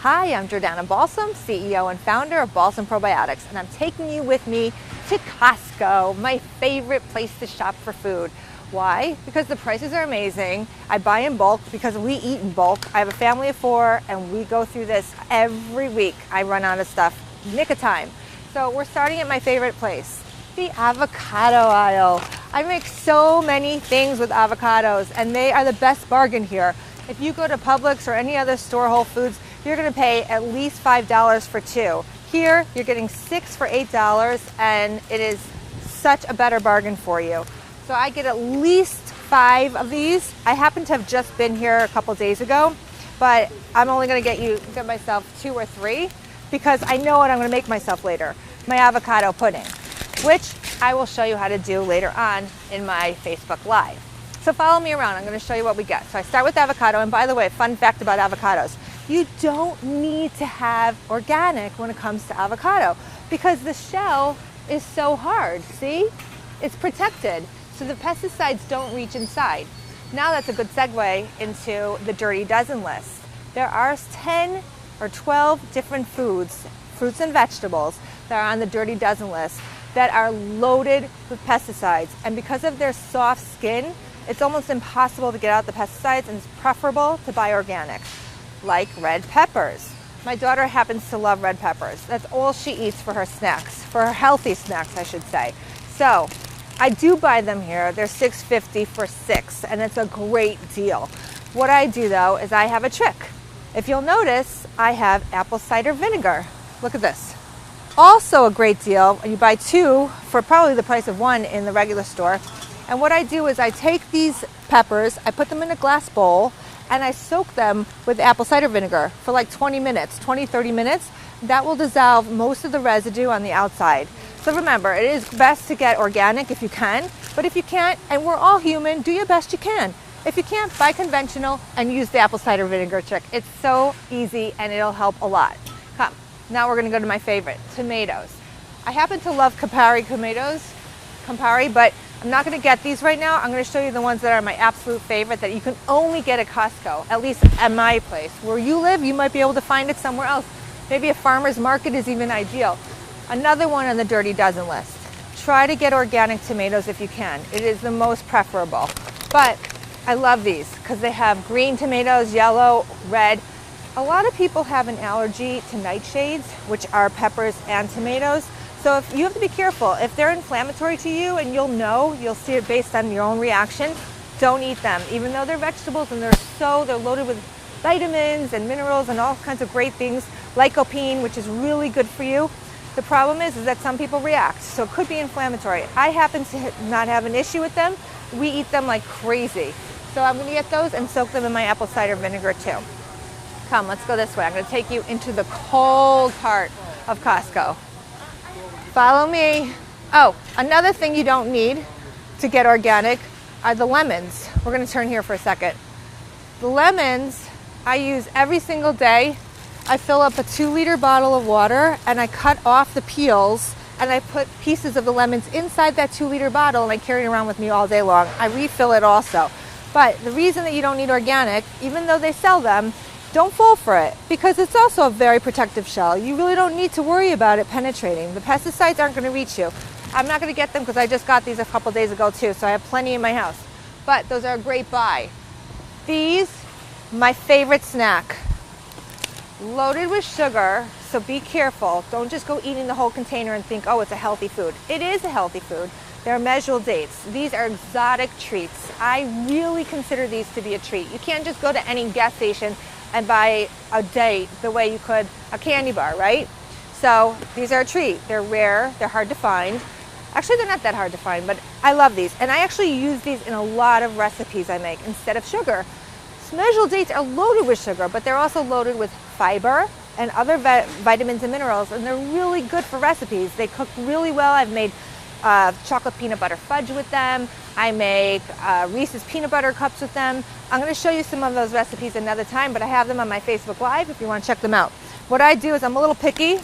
Hi, I'm Jordana Balsam, CEO and founder of Balsam Probiotics, and I'm taking you with me to Costco, my favorite place to shop for food. Why? Because the prices are amazing. I buy in bulk because we eat in bulk. I have a family of 4 and we go through this every week. I run out of stuff, nick of time. So we're starting at my favorite place, the avocado aisle. I make so many things with avocados and they are the best bargain here. If you go to Publix or any other store, Whole Foods, you're gonna pay at least $5 for 2. Here, you're getting 6 for $8 and it is such a better bargain for you. So I get at least 5 of these. I happen to have just been here a couple days ago, but I'm only gonna get myself 2 or 3 because I know what I'm gonna make myself later, my avocado pudding, which I will show you how to do later on in my Facebook Live. So follow me around, I'm gonna show you what we get. So I start with avocado, and by the way, fun fact about avocados, you don't need to have organic when it comes to avocado because the shell is so hard, see? It's protected, so the pesticides don't reach inside. Now that's a good segue into the Dirty Dozen list. There are 10 or 12 different fruits and vegetables that are on the Dirty Dozen list that are loaded with pesticides. And because of their soft skin, it's almost impossible to get out the pesticides, and it's preferable to buy organic, like red peppers. My daughter happens to love red peppers. That's all she eats for her snacks, for her healthy snacks, I should say. So I do buy them here. They're $6.50 for 6, and it's a great deal. What I do though is I have a trick. If you'll notice, I have apple cider vinegar. Look at this. Also a great deal. You buy 2 for probably the price of 1 in the regular store. And what I do is I take these peppers, I put them in a glass bowl, and I soak them with apple cider vinegar for like 20 minutes, 20-30 minutes. That will dissolve most of the residue on the outside. So remember, it is best to get organic if you can, but if you can't, and we're all human, do your best you can. If you can't, buy conventional and use the apple cider vinegar trick. It's so easy and it'll help a lot. Come, now we're gonna go to my favorite, tomatoes. I happen to love Campari tomatoes, but I'm not gonna get these right now. I'm gonna show you the ones that are my absolute favorite that you can only get at Costco, at least at my place. Where you live, you might be able to find it somewhere else. Maybe a farmer's market is even ideal. Another one on the Dirty Dozen list. Try to get organic tomatoes if you can. It is the most preferable. But I love these because they have green tomatoes, yellow, red. A lot of people have an allergy to nightshades, which are peppers and tomatoes. So if you have to be careful. If they're inflammatory to you, and you'll see it based on your own reaction, don't eat them. Even though they're vegetables and they're loaded with vitamins and minerals and all kinds of great things, lycopene, which is really good for you. The problem is that some people react, so it could be inflammatory. I happen to not have an issue with them. We eat them like crazy. So I'm gonna get those and soak them in my apple cider vinegar too. Come, let's go this way. I'm gonna take you into the cold part of Costco. Follow me. Oh, another thing you don't need to get organic are the lemons. We're gonna turn here for a second. The lemons I use every single day. I fill up a 2-liter bottle of water and I cut off the peels and I put pieces of the lemons inside that 2-liter bottle and I carry it around with me all day long. I refill it also. But the reason that you don't need organic, even though they sell them, don't fall for it because it's also a very protective shell. You really don't need to worry about it penetrating. The pesticides aren't going to reach you. I'm not going to get them because I just got these a couple days ago too, so I have plenty in my house. But those are a great buy. These, my favorite snack. Loaded with sugar, so be careful. Don't just go eating the whole container and think, oh, it's a healthy food. It is a healthy food. They're measurable dates. These are exotic treats. I really consider these to be a treat. You can't just go to any gas station and buy a date the way you could a candy bar, right? So these are a treat. They're rare, they're hard to find. Actually, they're not that hard to find, but I love these. And I actually use these in a lot of recipes I make instead of sugar. Measurable dates are loaded with sugar, but they're also loaded with fiber and other vitamins and minerals, and they're really good for recipes. They cook really well. I've made chocolate peanut butter fudge with them. I make Reese's peanut butter cups with them. I'm going to show you some of those recipes another time, but I have them on my Facebook Live if you want to check them out. What I do is I'm a little picky,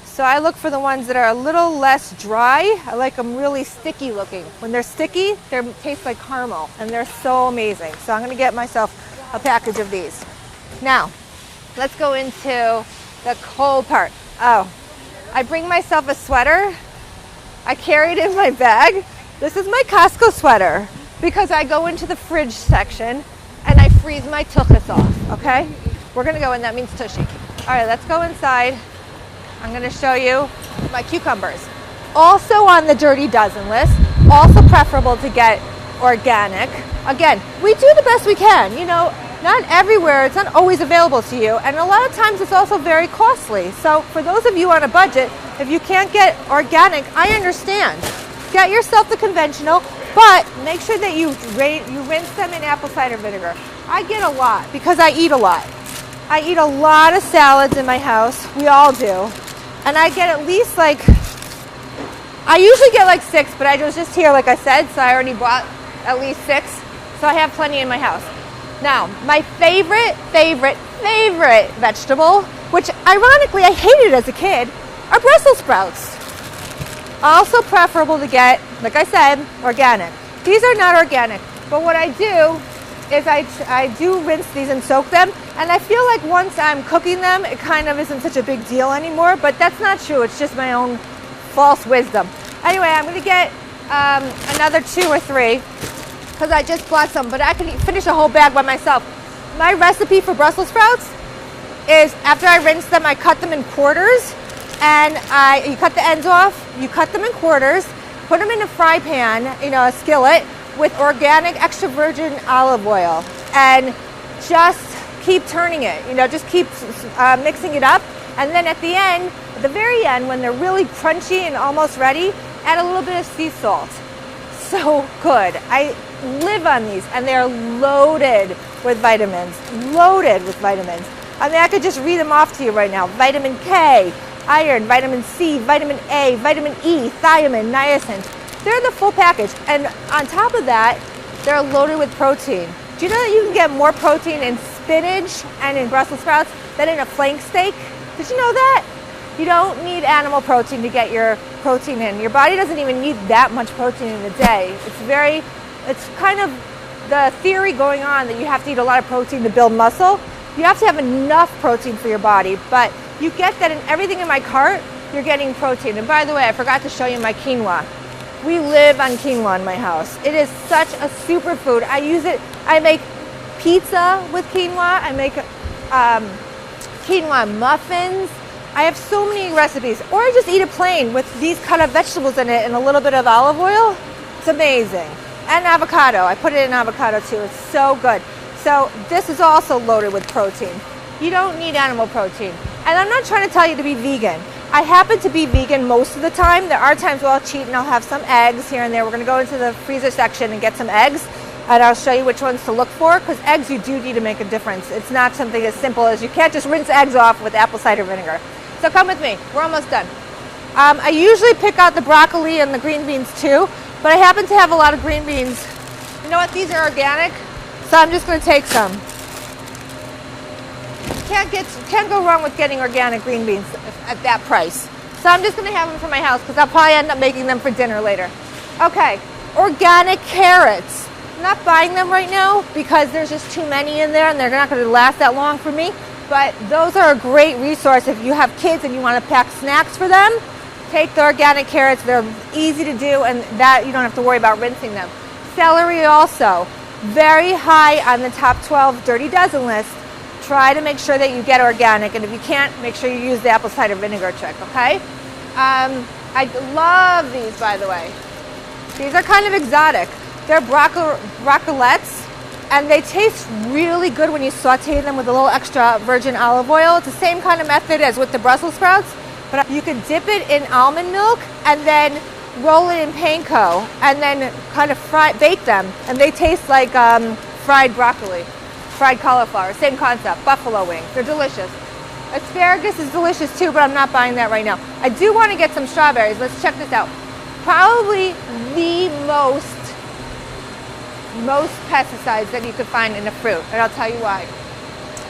so I look for the ones that are a little less dry. I like them really sticky looking. When they're sticky, they taste like caramel, and they're so amazing. So I'm going to get myself a package of these. Now, let's go into the cold part. Oh, I bring myself a sweater. I carry it in my bag. This is my Cotsco sweater because I go into the fridge section and I freeze my tuchus off, okay? We're gonna go in, that means tushy. All right, let's go inside. I'm gonna show you my cucumbers. Also on the Dirty Dozen list, also preferable to get organic. Again, we do the best we can, you know, not everywhere, it's not always available to you, and a lot of times it's also very costly. So for those of you on a budget, if you can't get organic, I understand. Get yourself the conventional, but make sure that you rinse them in apple cider vinegar. I get a lot because I eat a lot. I eat a lot of salads in my house, we all do, and I get at least I usually get like 6, but I was just here like I said, so I already bought at least 6, so I have plenty in my house. Now, my favorite vegetable, which ironically I hated as a kid, are Brussels sprouts. Also preferable to get, like I said, organic. These are not organic, but what I do is I do rinse these and soak them, and I feel like once I'm cooking them, it kind of isn't such a big deal anymore, but that's not true. It's just my own false wisdom. Anyway, I'm going to get another 2 or 3 because I just bought some, but I can finish a whole bag by myself. My recipe for Brussels sprouts is after I rinse them, I cut them in quarters, and you cut the ends off, you cut them in quarters, put them in a fry pan, you know, a skillet, with organic extra virgin olive oil, and just keep turning it, you know, just keep mixing it up, and then at the end, at the very end, when they're really crunchy and almost ready, add a little bit of sea salt. So good. I live on these, and they're loaded with vitamins, I mean, I could just read them off to you right now. Vitamin K, iron, vitamin C, vitamin A, vitamin E, thiamine, niacin. They're the full package, and on top of that, they're loaded with protein. Do you know that you can get more protein in spinach and in Brussels sprouts than in a flank steak? Did you know that? You don't need animal protein to get your protein in. Your body doesn't even need that much protein in a day. It's kind of the theory going on that you have to eat a lot of protein to build muscle. You have to have enough protein for your body, but you get that in everything in my cart, you're getting protein. And by the way, I forgot to show you my quinoa. We live on quinoa in my house. It is such a superfood. I use it, I make pizza with quinoa, I make quinoa muffins. I have so many recipes. Or I just eat it plain with these cut up vegetables in it and a little bit of olive oil. It's amazing. And avocado. I put it in avocado too. It's so good. So this is also loaded with protein. You don't need animal protein. And I'm not trying to tell you to be vegan. I happen to be vegan most of the time. There are times where I'll cheat and I'll have some eggs here and there. We're going to go into the freezer section and get some eggs. And I'll show you which ones to look for, because eggs you do need to make a difference. It's not something as simple as you can't just rinse eggs off with apple cider vinegar. So come with me. We're almost done. I usually pick out the broccoli and the green beans too, but I happen to have a lot of green beans. You know what? These are organic, so I'm just going to take some. Can't go wrong with getting organic green beans at that price. So I'm just going to have them for my house because I'll probably end up making them for dinner later. Okay, organic carrots. I'm not buying them right now because there's just too many in there and they're not going to last that long for me. But those are a great resource if you have kids and you want to pack snacks for them. Take the organic carrots. They're easy to do, and that you don't have to worry about rinsing them. Celery also, very high on the top 12 Dirty Dozen list. Try to make sure that you get organic, and if you can't, make sure you use the apple cider vinegar trick, okay? I love these, by the way. These are kind of exotic. They're broccolettes, and they taste really good when you saute them with a little extra virgin olive oil. It's the same kind of method as with the Brussels sprouts, but you can dip it in almond milk and then roll it in panko and then kind of bake them, and they taste like fried broccoli, fried cauliflower, same concept, buffalo wings. They're delicious. Asparagus is delicious too, but I'm not buying that right now. I do want to get some strawberries. Let's check this out. Probably the most pesticides that you could find in a fruit, and I'll tell you why.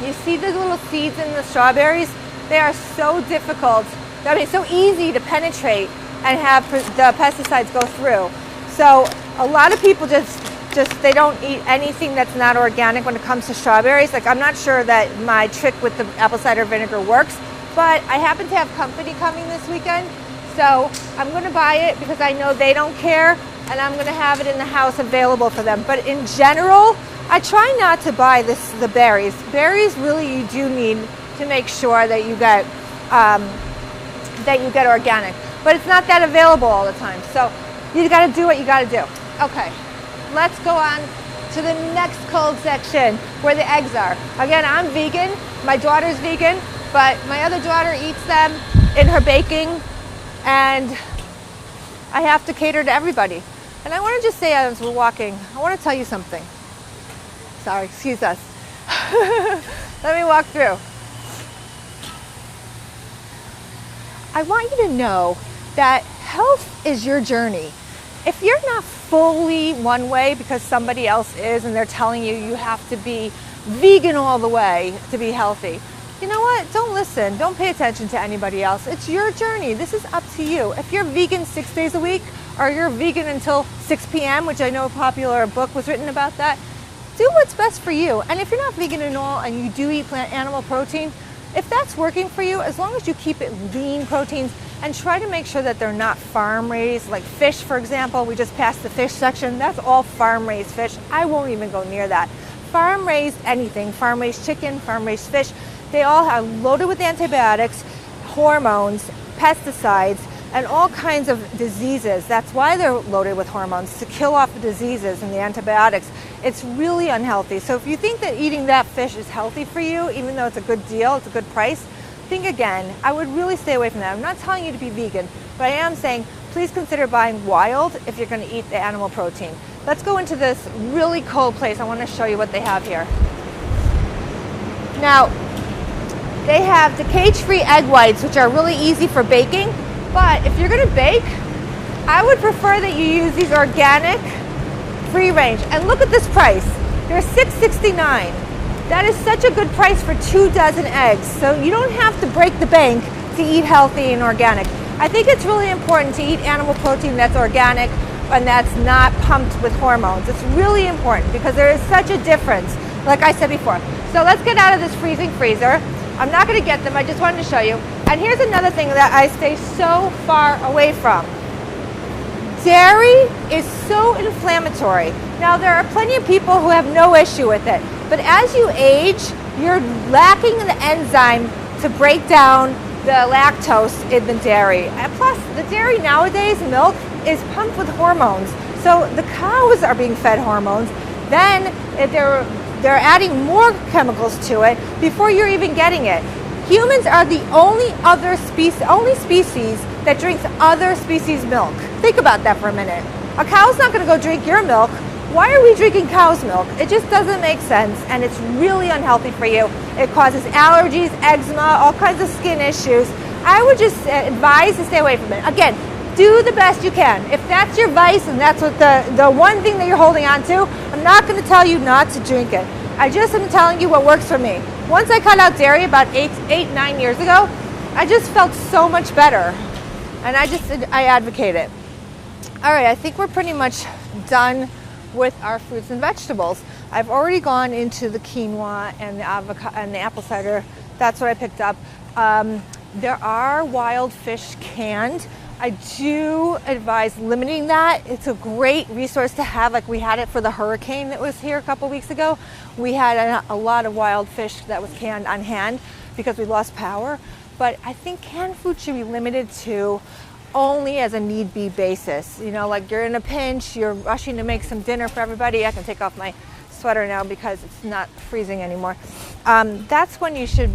You see the little seeds in the strawberries? They are so difficult, so easy to penetrate and have the pesticides go through. So a lot of people just just, they don't eat anything that's not organic when it comes to strawberries. Like, I'm not sure that my trick with the apple cider vinegar works, but I happen to have company coming this weekend, so I'm going to buy it because I know they don't care, and I'm going to have it in the house available for them. But in general, I try not to buy the berries. Berries, really, you do need to make sure that you get organic, but it's not that available all the time. So you got to do what you got to do. Okay, let's go on to the next cold section where the eggs are. Again, I'm vegan. My daughter's vegan, but my other daughter eats them in her baking, and I have to cater to everybody. And I want to just say, as we're walking, I want to tell you something. Sorry, excuse us. Let me walk through. I want you to know that health is your journey. If you're not fully one way because somebody else is and they're telling you you have to be vegan all the way to be healthy, you know what? Don't listen. Don't pay attention to anybody else. It's your journey. This is up to you. If you're vegan 6 days a week, or you're vegan until 6 p.m., which I know a popular book was written about that, do what's best for you. And if you're not vegan at all and you do eat animal protein, if that's working for you, as long as you keep it lean proteins and try to make sure that they're not farm raised, like fish, for example. We just passed the fish section. That's all farm raised fish. I won't even go near that. Farm raised anything, farm raised chicken, farm raised fish, they all are loaded with antibiotics, hormones, pesticides, and all kinds of diseases. That's why they're loaded with hormones, to kill off the diseases and the antibiotics. It's really unhealthy. So if you think that eating that fish is healthy for you, even though it's a good deal, it's a good price, think again. I would really stay away from that. I'm not telling you to be vegan, but I am saying please consider buying wild if you're going to eat the animal protein. Let's go into this really cold place. I want to show you what they have here. Now, they have the cage-free egg whites, which are really easy for baking. But if you're going to bake, I would prefer that you use these organic, free range. And look at this price. They're $6.69. That is such a good price for 2 dozen eggs. So you don't have to break the bank to eat healthy and organic. I think it's really important to eat animal protein that's organic and that's not pumped with hormones. It's really important because there is such a difference, like I said before. So let's get out of this freezing freezer. I'm not going to get them. I just wanted to show you. And here's another thing that I stay so far away from. Dairy is so inflammatory. Now, there are plenty of people who have no issue with it. But as you age, you're lacking the enzyme to break down the lactose in the dairy. And plus, the dairy nowadays, milk, is pumped with hormones. So the cows are being fed hormones. Then they're adding more chemicals to it before you're even getting it. Humans are the only species that drinks other species' milk. Think about that for a minute. A cow's not going to go drink your milk. Why are we drinking cow's milk? It just doesn't make sense, and it's really unhealthy for you. It causes allergies, eczema, all kinds of skin issues. I would just advise to stay away from it. Again, do the best you can. If that's your vice and that's what the one thing that you're holding on to, I'm not going to tell you not to drink it. I just am telling you what works for me. Once I cut out dairy about 9 years ago, I just felt so much better. And I advocate it. All right, I think we're pretty much done with our fruits and vegetables. I've already gone into the quinoa and the avocado and the apple cider. That's what I picked up. There are wild fish canned. I do advise limiting that. It's a great resource to have. Like we had it for the hurricane that was here a couple weeks ago. We had a lot of wild fish that was canned on hand because we lost power. But I think canned food should be limited to only as a need-be basis. You know, like you're in a pinch, you're rushing to make some dinner for everybody. I can take off my sweater now because it's not freezing anymore. That's when you should,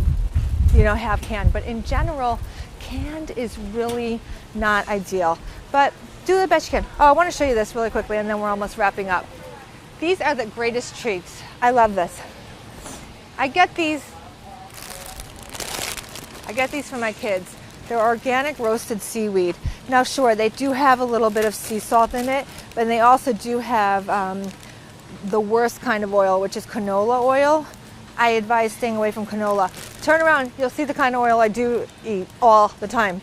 have canned. But in general, canned is really not ideal. But do the best you can. Oh, I want to show you this really quickly, and then we're almost wrapping up. These are the greatest treats. I love this. I get these for my kids. They're organic roasted seaweed. Now, sure, they do have a little bit of sea salt in it, but they also do have the worst kind of oil, which is canola oil. I advise staying away from canola. Turn around, you'll see the kind of oil I do eat all the time.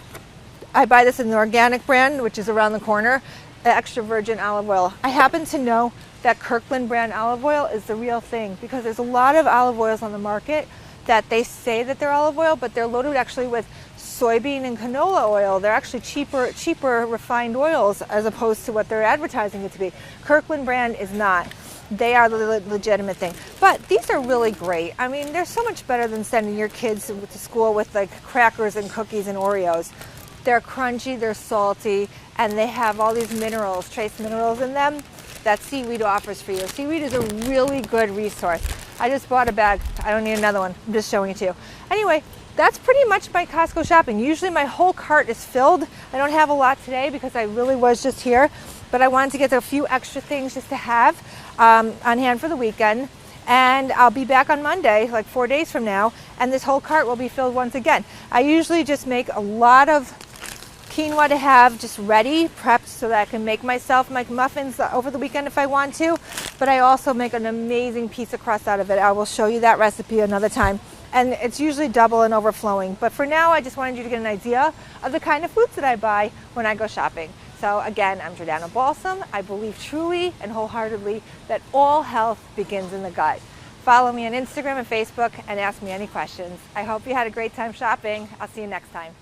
I buy this in the organic brand, which is around the corner, extra virgin olive oil. I happen to know that Kirkland brand olive oil is the real thing, because there's a lot of olive oils on the market that they say that they're olive oil, but they're loaded actually with soybean and canola oil. They're actually cheaper refined oils as opposed to what they're advertising it to be. Kirkland brand is not. They are the legitimate thing. But these are really great. I mean, they're so much better than sending your kids to school with like crackers and cookies and Oreos. They're crunchy, they're salty, and they have all these minerals, trace minerals in them that seaweed offers for you. Seaweed is a really good resource. I just bought a bag. I don't need another one. I'm just showing it to you. Anyway, that's pretty much my Costco shopping. Usually my whole cart is filled. I don't have a lot today because I really was just here, but I wanted to get a few extra things just to have on hand for the weekend. And I'll be back on Monday, like 4 days from now, and this whole cart will be filled once again. I usually just make a lot of quinoa to have just ready, prepped, so that I can make myself my muffins over the weekend if I want to. But I also make an amazing pizza crust out of it. I will show you that recipe another time. And it's usually double and overflowing. But for now, I just wanted you to get an idea of the kind of foods that I buy when I go shopping. So again, I'm Jordana Balsam. I believe truly and wholeheartedly that all health begins in the gut. Follow me on Instagram and Facebook and ask me any questions. I hope you had a great time shopping. I'll see you next time.